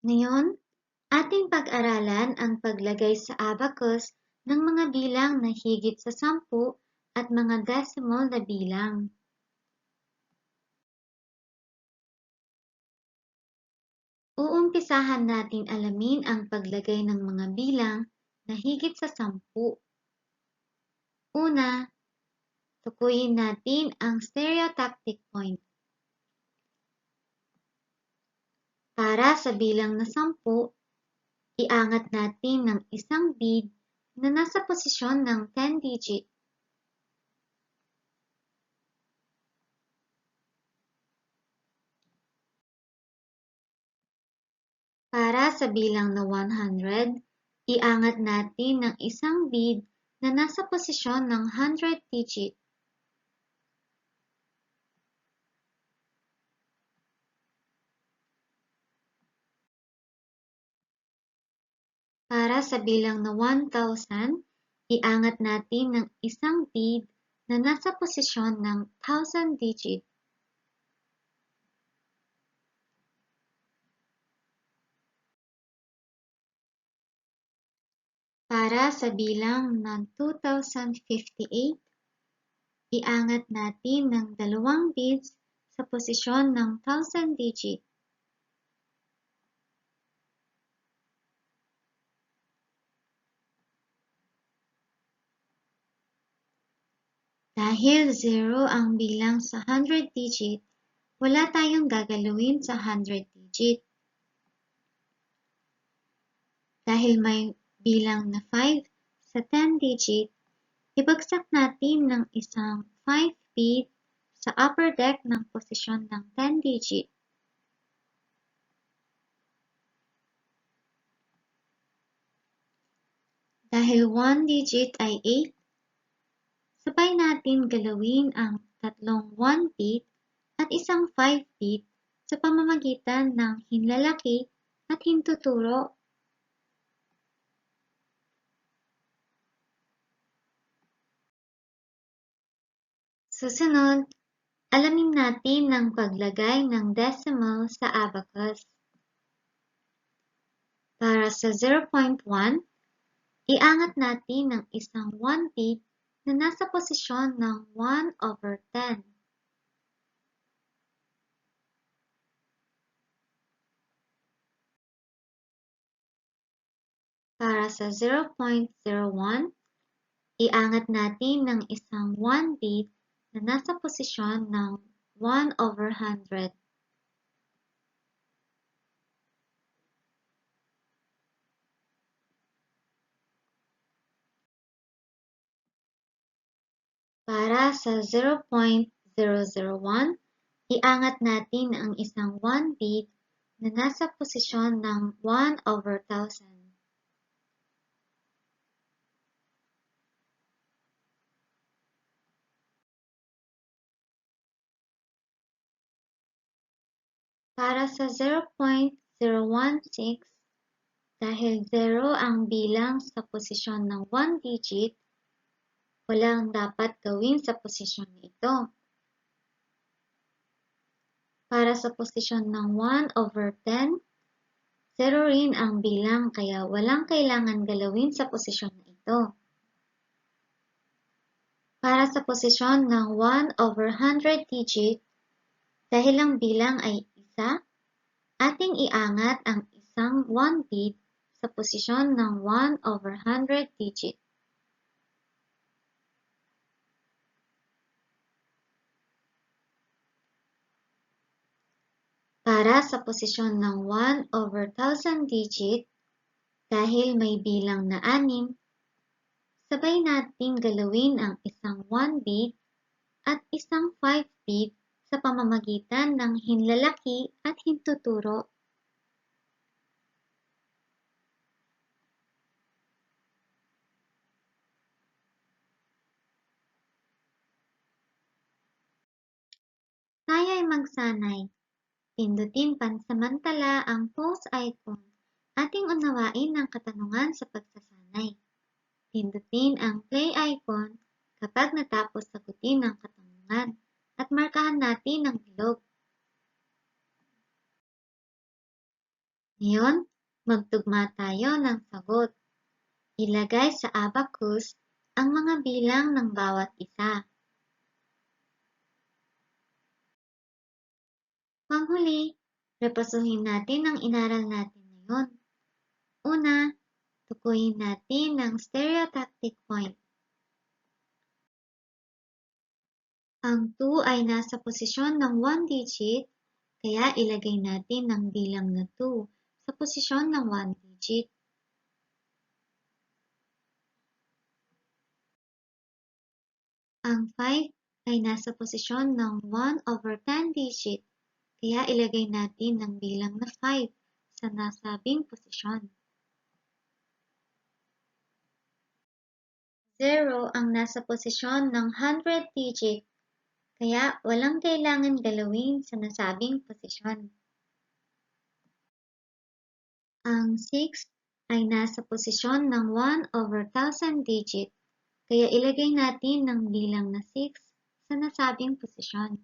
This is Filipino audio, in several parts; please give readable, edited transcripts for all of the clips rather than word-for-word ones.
Ngayon, ating pag-aralan ang paglagay sa abacus ng mga bilang na higit sa 10 at mga decimal na bilang. Uumpisahan natin alamin ang paglagay ng mga bilang na higit sa 10. Una, tukuyin natin ang stereotactic point. Para sa bilang na 10, iangat natin ng isang bead na nasa posisyon ng 10 digit. Para sa bilang na 100, iangat natin ng isang bead na nasa posisyon ng 100 digit. Para sa bilang na 1,000, iangat natin ng isang bead na nasa posisyon ng 1,000 digit. Para sa bilang ng 2,058, iangat natin ng dalawang beads sa posisyon ng 1,000 digit. Dahil 0 ang bilang sa 100 digit, wala tayong gagalawin sa 100 digit. Dahil may bilang na 5 sa 10 digit, ibagsak natin ng isang 5 bead sa upper deck ng posisyon ng 10 digit. Dahil 1 digit ay 8, sabay natin galawin ang tatlong 1 bead at isang 5 bead sa pamamagitan ng hinlalaki at hintuturo. Susunod, alamin natin ang paglagay ng decimal sa abacus. Para sa 0.1, iangat natin ng isang 1 bead na nasa posisyon ng 1/10. Para sa 0.01, iangat natin ng isang 1 bead na nasa posisyon ng 1/100. Para sa 0.001, iangat natin ang isang 1 bead na nasa posisyon ng 1/1000. Para sa 0.016, dahil 0 ang bilang sa posisyon ng 1 digit, walang dapat gawin sa posisyon na ito. Para sa posisyon ng 1/10, 0 rin ang bilang kaya walang kailangan galawin sa posisyon na ito. Para sa posisyon ng 1/100 digit, dahil ang bilang ay isa, ating iangat ang isang 1 bead sa posisyon ng 1/100 digit. Para sa posisyon ng 1/1000 digit, dahil may bilang na 6, sabay nating galawin ang isang 1 bead at isang 5 bead sa pamamagitan ng hinlalaki at hintuturo. Tayo'y magsanay. Pindutin pansamantala ang pause icon. Ating unawain ang katanungan sa pagsasanay. Pindutin ang play icon kapag natapos sagutin ang katanungan at markahan natin ang bilog. Ngayon, magtugma tayo ng sagot. Ilagay sa abacus ang mga bilang ng bawat isa. Panghuli, repasuhin natin ang inaral natin ngayon. Una, tukuyin natin ang stereotactic point. Ang 2 ay nasa posisyon ng 1 digit, kaya ilagay natin ang bilang na 2 sa posisyon ng 1 digit. Ang 5 ay nasa posisyon ng 1/10 digit, kaya ilagay natin ang bilang na 5 sa nasabing posisyon. 0 ang nasa posisyon ng 100 digit, kaya walang kailangan galawin sa nasabing posisyon. Ang 6 ay nasa posisyon ng 1/1000 digit, kaya ilagay natin ang bilang na 6 sa nasabing posisyon.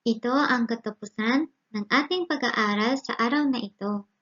Ito ang katapusan ng ating pag-aaral sa araw na ito.